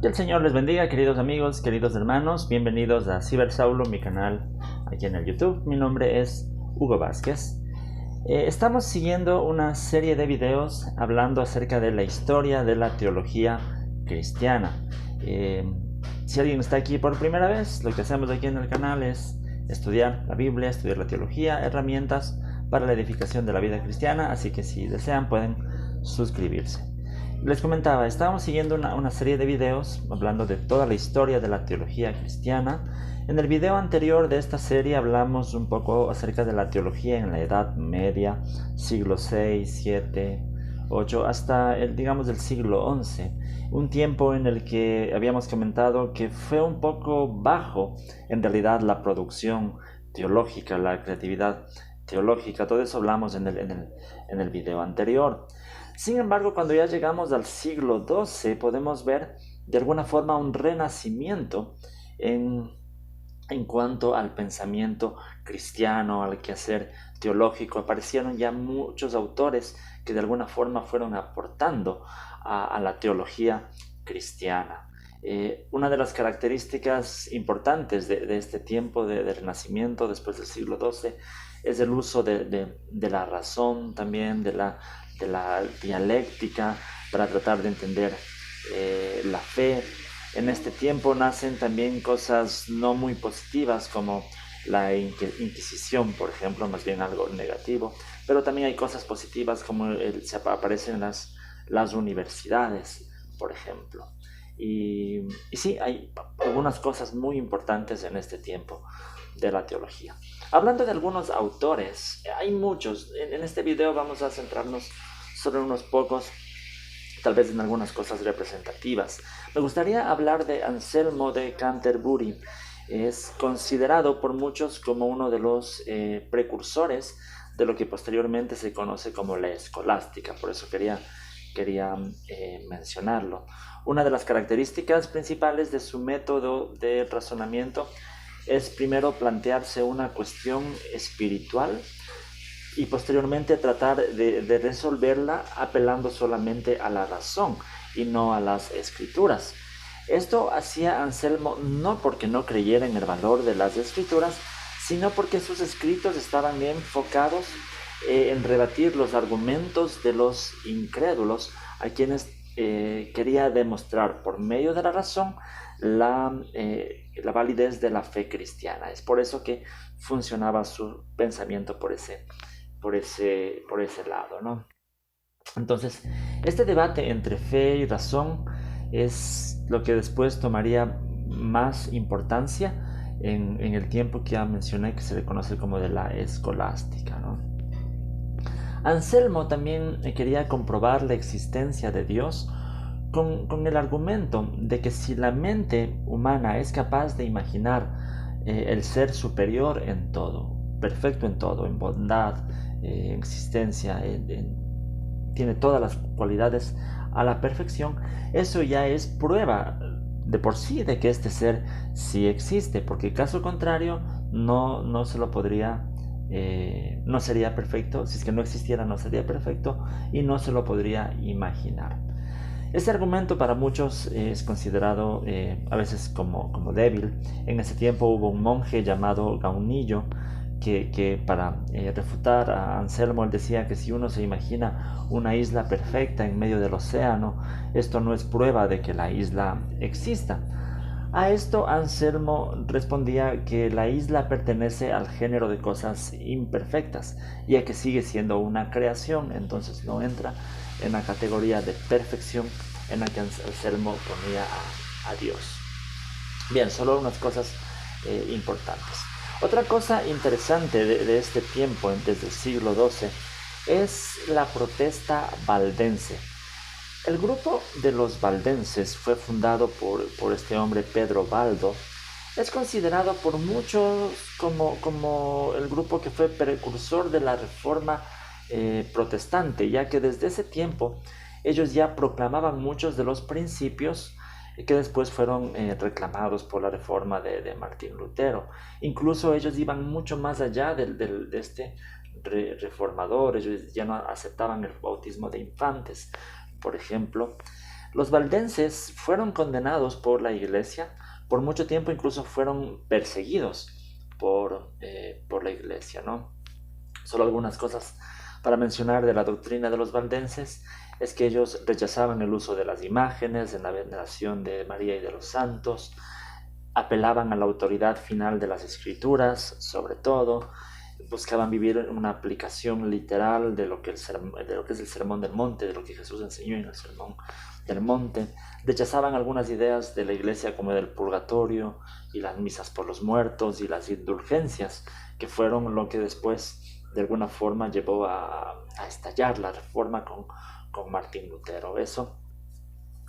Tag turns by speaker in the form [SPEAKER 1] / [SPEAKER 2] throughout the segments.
[SPEAKER 1] Que el Señor les bendiga, queridos amigos, queridos hermanos. Bienvenidos a Cibersaulo, mi canal aquí en el YouTube. Mi nombre es Hugo Vázquez. Estamos siguiendo una serie de videos hablando acerca de la historia de la teología cristiana. Si alguien está aquí por primera vez, lo que hacemos aquí en el canal es estudiar la Biblia, estudiar la teología, herramientas para la edificación de la vida cristiana. Así que si desean pueden suscribirse. Les comentaba, estábamos siguiendo una serie de videos hablando de toda la historia de la teología cristiana. En el video anterior de esta serie hablamos un poco acerca de la teología en la Edad Media, siglo VI, VII, VIII, hasta digamos el siglo XI. Un tiempo en el que habíamos comentado que fue un poco bajo en realidad la producción teológica, la creatividad teológica. Todo eso hablamos en el video anterior. Sin embargo, cuando ya llegamos al siglo XII, podemos ver de alguna forma un renacimiento en cuanto al pensamiento cristiano, al quehacer teológico. Aparecieron ya muchos autores que de alguna forma fueron aportando a la teología cristiana. Una de las características importantes de este tiempo de renacimiento después del siglo XII es el uso de la razón, también de la dialéctica para tratar de entender la fe. En este tiempo nacen también cosas no muy positivas como la Inquisición, por ejemplo, más bien algo negativo, pero también hay cosas positivas como se aparecen las universidades, por ejemplo. Y sí, hay algunas cosas muy importantes en este tiempo de la teología. Hablando de algunos autores, hay muchos. En este video vamos a centrarnos solo en unos pocos, tal vez en algunas cosas representativas. Me gustaría hablar de Anselmo de Canterbury. Es considerado por muchos como uno de los precursores de lo que posteriormente se conoce como la escolástica. Por eso quería mencionarlo. Una de las características principales de su método de razonamiento es primero plantearse una cuestión espiritual y posteriormente tratar de resolverla apelando solamente a la razón y no a las escrituras. Esto hacía Anselmo no porque no creyera en el valor de las escrituras, sino porque sus escritos estaban enfocados en rebatir los argumentos de los incrédulos, a quienes quería demostrar por medio de la razón la validez de la fe cristiana. Es por eso que funcionaba su pensamiento por ese lado, ¿no? Entonces, este debate entre fe y razón es lo que después tomaría más importancia en el tiempo que ya mencioné, que se le conoce como de la escolástica, ¿no? Anselmo también quería comprobar la existencia de Dios con el argumento de que si la mente humana es capaz de imaginar el ser superior en todo, perfecto en todo, en bondad, en existencia, tiene todas las cualidades a la perfección, eso ya es prueba de por sí de que este ser sí existe, porque caso contrario no se lo podría, no sería perfecto. Si es que no existiera, no sería perfecto y no se lo podría imaginar. Este argumento para muchos es considerado a veces como débil. En ese tiempo hubo un monje llamado Gaunillo que para refutar a Anselmo, él decía que si uno se imagina una isla perfecta en medio del océano, esto no es prueba de que la isla exista. A esto Anselmo respondía que la isla pertenece al género de cosas imperfectas, ya que sigue siendo una creación, entonces no entra en la categoría de perfección en la que Anselmo ponía a Dios. Bien, solo unas cosas importantes. Otra cosa interesante de este tiempo, desde el siglo XII, es la protesta valdense. El grupo de los valdenses fue fundado por este hombre Pedro Baldo. Es considerado por muchos como el grupo que fue precursor de la reforma protestante, ya que desde ese tiempo ellos ya proclamaban muchos de los principios que después fueron reclamados por la reforma de Martín Lutero. Incluso ellos iban mucho más allá de este reformador. Ellos ya no aceptaban el bautismo de infantes, por ejemplo. Los valdenses fueron condenados por la iglesia, por mucho tiempo incluso fueron perseguidos por la iglesia, ¿no? Solo algunas cosas para mencionar de la doctrina de los valdenses es que ellos rechazaban el uso de las imágenes en la veneración de María y de los santos, apelaban a la autoridad final de las escrituras, sobre todo, buscaban vivir una aplicación literal de lo que es el Sermón del Monte, de lo que Jesús enseñó en el Sermón del Monte. Rechazaban algunas ideas de la iglesia como del purgatorio y las misas por los muertos y las indulgencias, que fueron lo que después de alguna forma llevó a estallar la reforma con Martín Lutero. Eso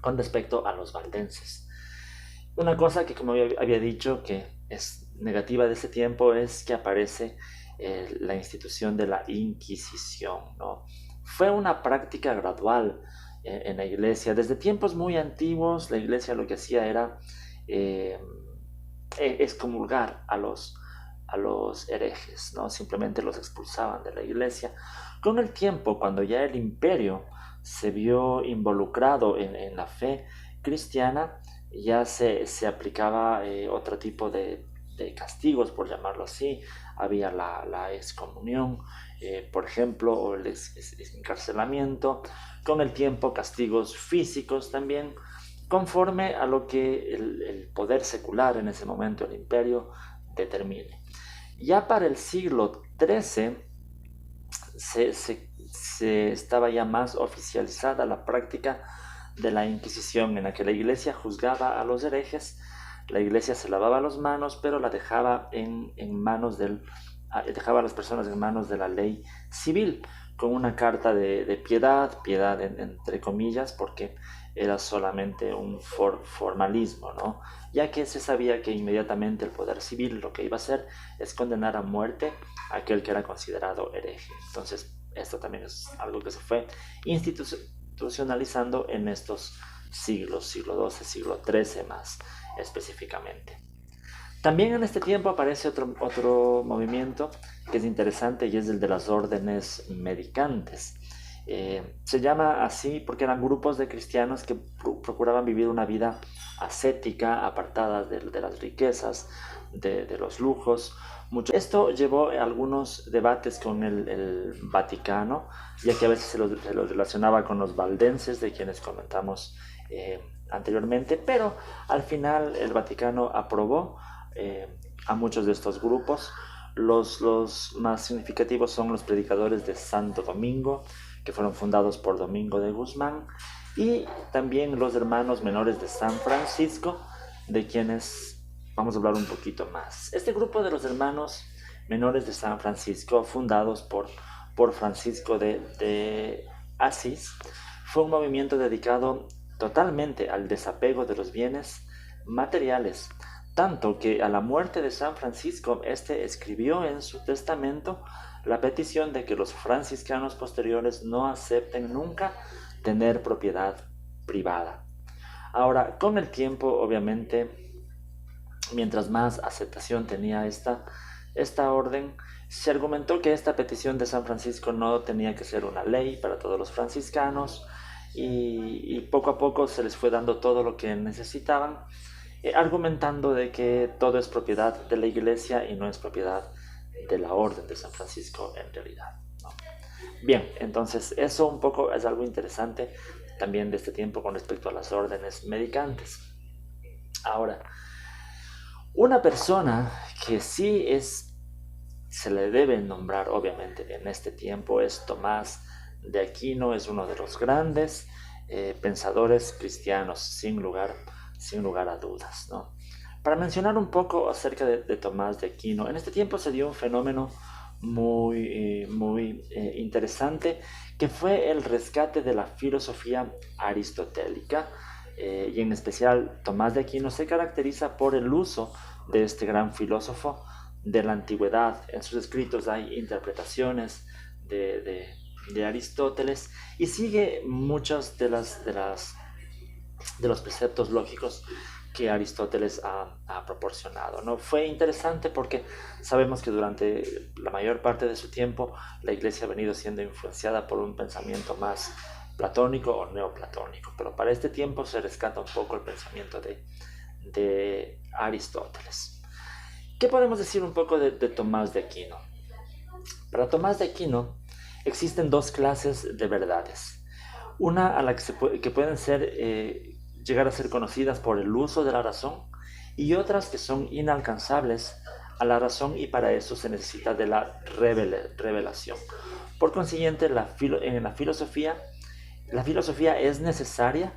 [SPEAKER 1] con respecto a los valdenses. Una cosa que, como había dicho, que es negativa de ese tiempo es que aparece la institución de la Inquisición, ¿no? Fue una práctica gradual en la iglesia. Desde tiempos muy antiguos, la iglesia lo que hacía era excomulgar a los herejes, ¿no? Simplemente los expulsaban de la iglesia. Con el tiempo, cuando ya el imperio se vio involucrado en la fe cristiana, ya se aplicaba otro tipo de castigos, por llamarlo así. Había la excomunión, por ejemplo, o el encarcelamiento. Con el tiempo, castigos físicos también, conforme a lo que el poder secular en ese momento, el imperio, determine. Ya para el siglo XIII se estaba ya más oficializada la práctica de la Inquisición, en la que la iglesia juzgaba a los herejes. La iglesia se lavaba las manos, pero la dejaba dejaba a las personas en manos de la ley civil, con una carta de piedad entre comillas, porque era solamente un formalismo, ¿no? Ya que se sabía que inmediatamente el poder civil lo que iba a hacer es condenar a muerte a aquel que era considerado hereje. Entonces, esto también es algo que se fue institucionalizando en estos siglos, siglo XII, siglo XIII más específicamente. También en este tiempo aparece otro movimiento que es interesante, y es el de las órdenes mendicantes. Se llama así porque eran grupos de cristianos que procuraban vivir una vida ascética, apartada de las riquezas, de los lujos. Esto llevó a algunos debates con el Vaticano, ya que a veces se los relacionaba con los valdenses, de quienes comentamos anteriormente, pero al final el Vaticano aprobó a muchos de estos grupos. Los más significativos son los predicadores de Santo Domingo, que fueron fundados por Domingo de Guzmán, y también los hermanos menores de San Francisco, de quienes vamos a hablar un poquito más. Este grupo de los hermanos menores de San Francisco, fundados por Francisco de Asís, fue un movimiento dedicado totalmente al desapego de los bienes materiales, tanto que a la muerte de San Francisco, este escribió en su testamento la petición de que los franciscanos posteriores no acepten nunca tener propiedad privada. Ahora, con el tiempo, obviamente, mientras más aceptación tenía esta orden, se argumentó que esta petición de San Francisco no tenía que ser una ley para todos los franciscanos, y poco a poco se les fue dando todo lo que necesitaban, argumentando de que todo es propiedad de la iglesia y no es propiedad de la orden de San Francisco en realidad, ¿no? Bien, entonces eso un poco es algo interesante también de este tiempo con respecto a las órdenes mendicantes. Ahora, una persona que sí se le debe nombrar obviamente en este tiempo es Tomás de Aquino. Es uno de los grandes pensadores cristianos, sin lugar a dudas, ¿no? Para mencionar un poco acerca de Tomás de Aquino, en este tiempo se dio un fenómeno muy interesante, que fue el rescate de la filosofía aristotélica, y en especial Tomás de Aquino se caracteriza por el uso de este gran filósofo de la antigüedad. En sus escritos hay interpretaciones de Aristóteles, y sigue muchos de los preceptos lógicos que Aristóteles ha proporcionado, ¿no? Fue interesante porque sabemos que durante la mayor parte de su tiempo la iglesia ha venido siendo influenciada por un pensamiento más platónico o neoplatónico, pero para este tiempo se rescata un poco el pensamiento de Aristóteles. ¿Qué podemos decir un poco de Tomás de Aquino? Para Tomás de Aquino existen dos clases de verdades. Una a la que pueden llegar a ser conocidas por el uso de la razón, y otras que son inalcanzables a la razón, y para eso se necesita de la revelación. Por consiguiente, en la filosofía es necesaria,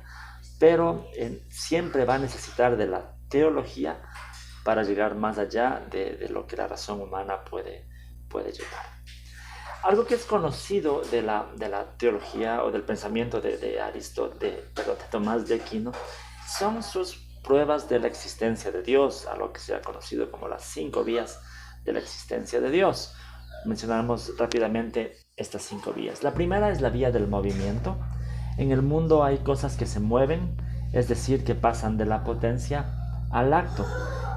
[SPEAKER 1] pero siempre va a necesitar de la teología para llegar más allá de lo que la razón humana puede llegar. Algo que es conocido de la teología o del pensamiento de Tomás de Aquino son sus pruebas de la existencia de Dios, a lo que se ha conocido como las 5 vías de la existencia de Dios. Mencionamos rápidamente estas 5 vías. La primera es la vía del movimiento. En el mundo hay cosas que se mueven, es decir, que pasan de la potencia al acto.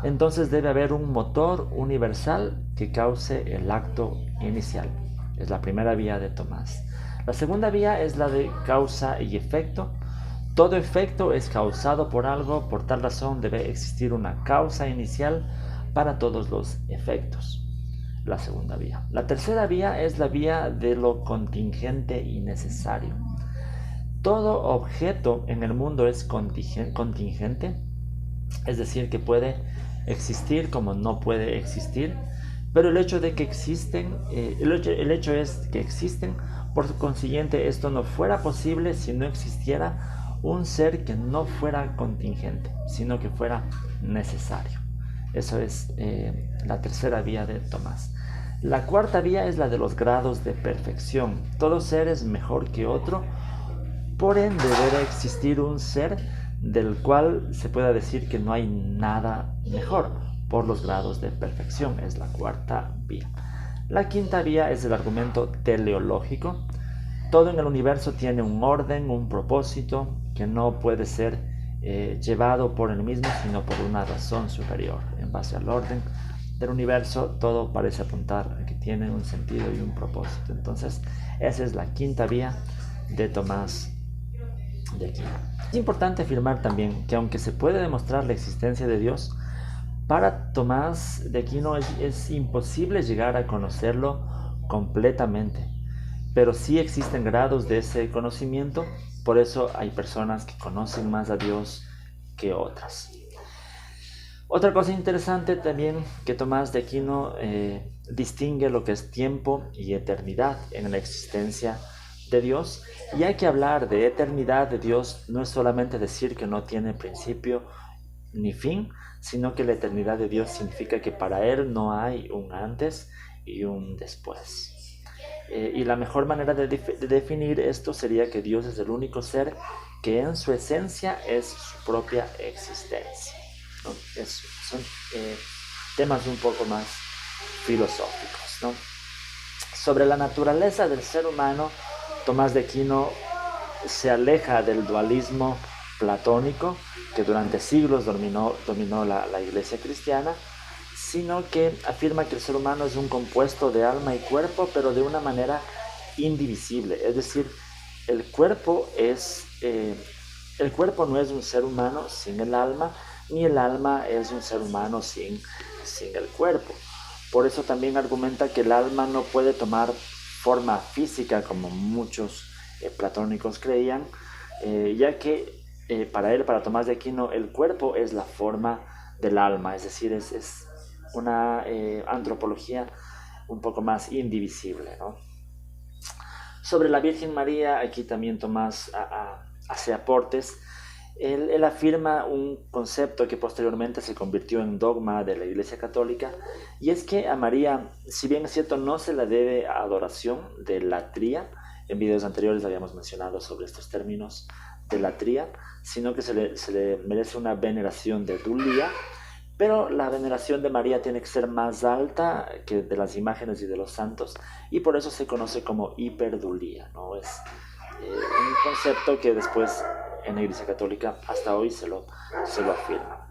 [SPEAKER 1] Entonces debe haber un motor universal que cause el acto inicial. Es la primera vía de Tomás. La segunda vía es la de causa y efecto. Todo efecto es causado por algo, por tal razón debe existir una causa inicial para todos los efectos. La segunda vía. La tercera vía es la vía de lo contingente y necesario. Todo objeto en el mundo es contingente, es decir, que puede existir como no puede existir, pero el hecho de que existen, el hecho es que existen, por consiguiente esto no fuera posible si no existiera un ser que no fuera contingente, sino que fuera necesario. Eso es la tercera vía de Tomás. La cuarta vía es la de los grados de perfección. Todo ser es mejor que otro, por ende debe existir un ser del cual se pueda decir que no hay nada mejor, por los grados de perfección. Es la cuarta vía. La quinta vía es el argumento teleológico. Todo en el universo tiene un orden, un propósito, que no puede ser llevado por el mismo, sino por una razón superior. En base al orden del universo, todo parece apuntar a que tiene un sentido y un propósito. Entonces, esa es la quinta vía de Tomás de Aquino. Es importante afirmar también que aunque se puede demostrar la existencia de Dios, para Tomás de Aquino es imposible llegar a conocerlo completamente, pero sí existen grados de ese conocimiento. Por eso hay personas que conocen más a Dios que otras. Otra cosa interesante también que Tomás de Aquino distingue lo que es tiempo y eternidad en la existencia de Dios. Y hay que hablar de eternidad de Dios, no es solamente decir que no tiene principio ni fin, sino que la eternidad de Dios significa que para Él no hay un antes y un después. Y la mejor manera de definir esto sería que Dios es el único ser que en su esencia es su propia existencia, ¿no? Son temas un poco más filosóficos, ¿no? Sobre la naturaleza del ser humano, Tomás de Aquino se aleja del dualismo platónico que durante siglos dominó la iglesia cristiana, sino que afirma que el ser humano es un compuesto de alma y cuerpo, pero de una manera indivisible. Es decir, el cuerpo no es un ser humano sin el alma, ni el alma es un ser humano sin el cuerpo. Por eso también argumenta que el alma no puede tomar forma física como muchos platónicos creían, ya que para Tomás de Aquino el cuerpo es la forma del alma, es decir, es una antropología un poco más indivisible, ¿no? Sobre la Virgen María, aquí también Tomás hace aportes. Él afirma un concepto que posteriormente se convirtió en dogma de la Iglesia Católica, y es que a María, si bien es cierto, no se le debe adoración de latría. En videos anteriores habíamos mencionado sobre estos términos de latría, sino que se le merece una veneración de dulía, pero la veneración de María tiene que ser más alta que de las imágenes y de los santos, y por eso se conoce como hiperdulía, ¿no? Es un concepto que después en la Iglesia Católica hasta hoy se lo afirma.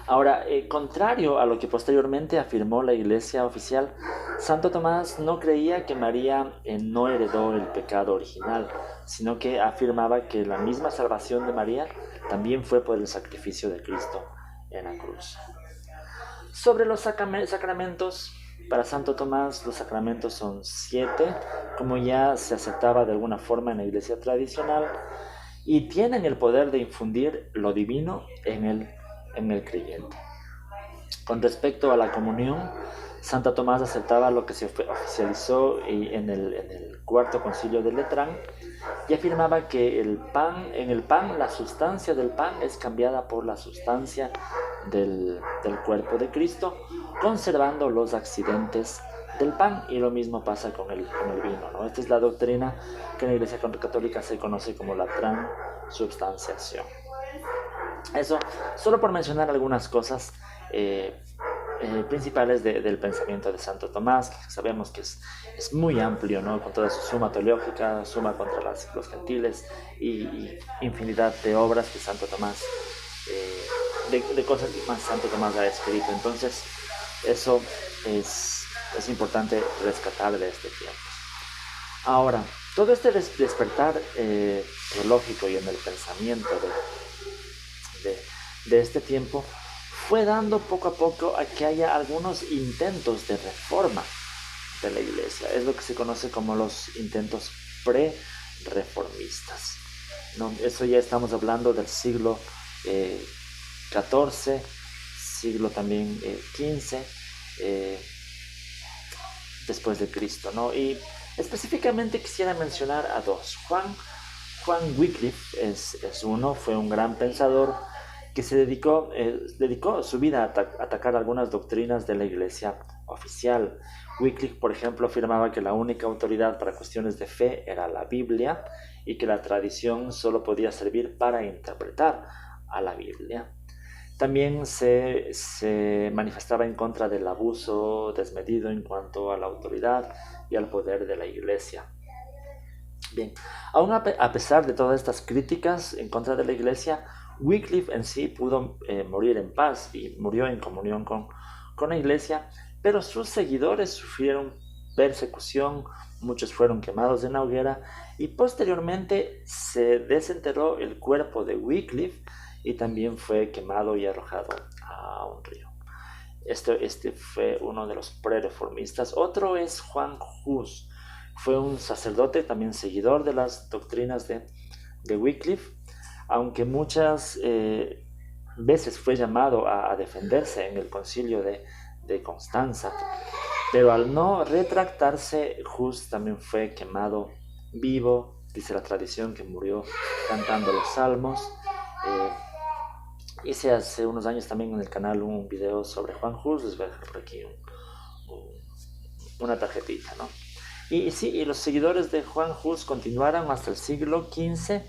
[SPEAKER 1] Ahora, contrario a lo que posteriormente afirmó la Iglesia oficial, Santo Tomás no creía que María no heredó el pecado original, sino que afirmaba que la misma salvación de María también fue por el sacrificio de Cristo en la cruz. Sobre los sacramentos, para Santo Tomás los sacramentos son 7, como ya se aceptaba de alguna forma en la Iglesia tradicional, y tienen el poder de infundir lo divino en el creyente. Con respecto a la comunión, Santo Tomás aceptaba lo que se oficializó en el Cuarto Concilio de Letrán y afirmaba que en el pan, la sustancia del pan es cambiada por la sustancia del cuerpo de Cristo, conservando los accidentes del pan, y lo mismo pasa con el vino, ¿no? Esta es la doctrina que en la Iglesia Católica se conoce como la transubstanciación. Eso, solo por mencionar algunas cosas principales del pensamiento de Santo Tomás, que sabemos que es muy amplio, ¿no? Con toda su suma teológica, suma contra los gentiles y infinidad de obras que Santo Tomás, de cosas que más Santo Tomás ha escrito. Entonces, eso es importante rescatar de este tiempo. Ahora, todo este despertar teológico y en el pensamiento de este tiempo fue dando poco a poco a que haya algunos intentos de reforma de la Iglesia. Es lo que se conoce como los intentos pre-reformistas, ¿no? Eso ya estamos hablando del siglo XIV, siglo también XV, después de Cristo, ¿no? Y específicamente quisiera mencionar a dos. Juan Wycliffe es uno, fue un gran pensador que se dedicó su vida a atacar algunas doctrinas de la Iglesia oficial. Wycliffe, por ejemplo, afirmaba que la única autoridad para cuestiones de fe era la Biblia y que la tradición solo podía servir para interpretar a la Biblia. También se manifestaba en contra del abuso desmedido en cuanto a la autoridad y al poder de la Iglesia. Bien, aún a pesar de todas estas críticas en contra de la Iglesia, Wycliffe en sí pudo morir en paz y murió en comunión con la Iglesia, pero sus seguidores sufrieron persecución, muchos fueron quemados en la hoguera y posteriormente se desenterró el cuerpo de Wycliffe y también fue quemado y arrojado a un río. Este fue uno de los pre-reformistas. Otro es Juan Hus. Fue un sacerdote, también seguidor de las doctrinas de Wycliffe, aunque muchas veces fue llamado a defenderse en el concilio de Constanza, pero al no retractarse, Hus también fue quemado vivo. Dice la tradición que murió cantando los salmos. Hice hace unos años también en el canal un video sobre Juan Hus, les voy a dejar por aquí una tarjetita, ¿no? Y los seguidores de Juan Hus continuaron hasta el siglo XV,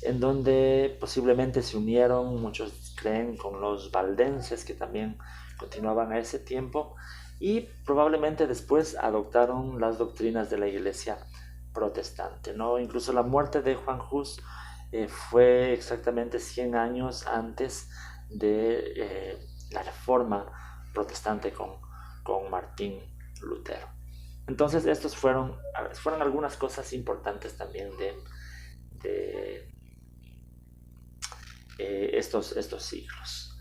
[SPEAKER 1] en donde posiblemente se unieron, muchos creen, con los valdenses, que también continuaban a ese tiempo, y probablemente después adoptaron las doctrinas de la Iglesia protestante, ¿no? Incluso la muerte de Juan Hus fue exactamente 100 años antes de la reforma protestante con Martín Lutero. Entonces estos fueron algunas cosas importantes también de estos siglos.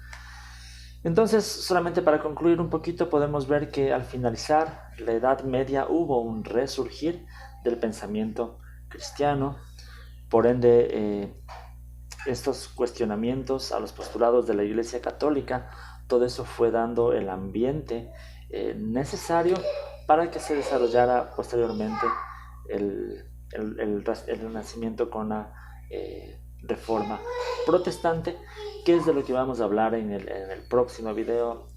[SPEAKER 1] Entonces, solamente para concluir un poquito, podemos ver que al finalizar la Edad Media hubo un resurgir del pensamiento cristiano. Por ende, estos cuestionamientos a los postulados de la Iglesia Católica, todo eso fue dando el ambiente necesario para que se desarrollara posteriormente el renacimiento con la reforma protestante, que es de lo que vamos a hablar en el próximo video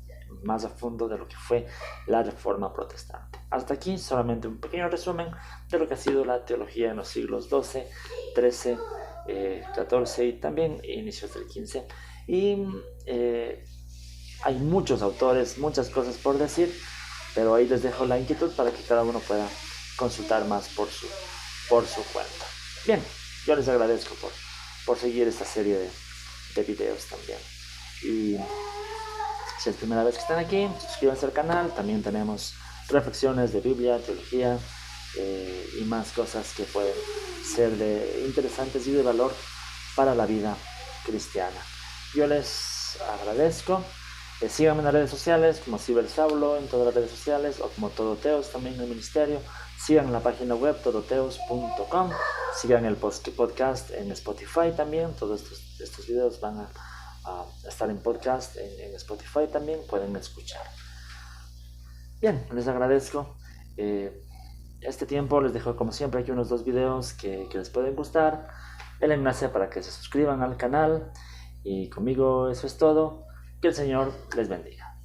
[SPEAKER 1] más a fondo de lo que fue la reforma protestante. Hasta aquí solamente un pequeño resumen de lo que ha sido la teología en los siglos XII, XIII, XIV y también inicios del XV. Y hay muchos autores, muchas cosas por decir, pero ahí les dejo la inquietud para que cada uno pueda consultar más por su cuenta. Bien, yo les agradezco por seguir esta serie de videos también. Y Si es primera vez que están aquí, suscríbanse al canal. También tenemos reflexiones de Biblia, teología y más cosas que pueden ser interesantes y de valor para la vida cristiana. Yo les agradezco. Síganme en las redes sociales como Cibersaulo en todas las redes sociales, o como Todoteos también en el ministerio. Sigan la página web todoteos.com. Sigan el podcast en Spotify también. Todos estos videos van a estar en podcast en Spotify también. Pueden escuchar. Bien, les agradezco. Este tiempo les dejo como siempre aquí unos 2 videos que les pueden gustar. El enlace para que se suscriban al canal. Y conmigo eso es todo. Que el Señor les bendiga.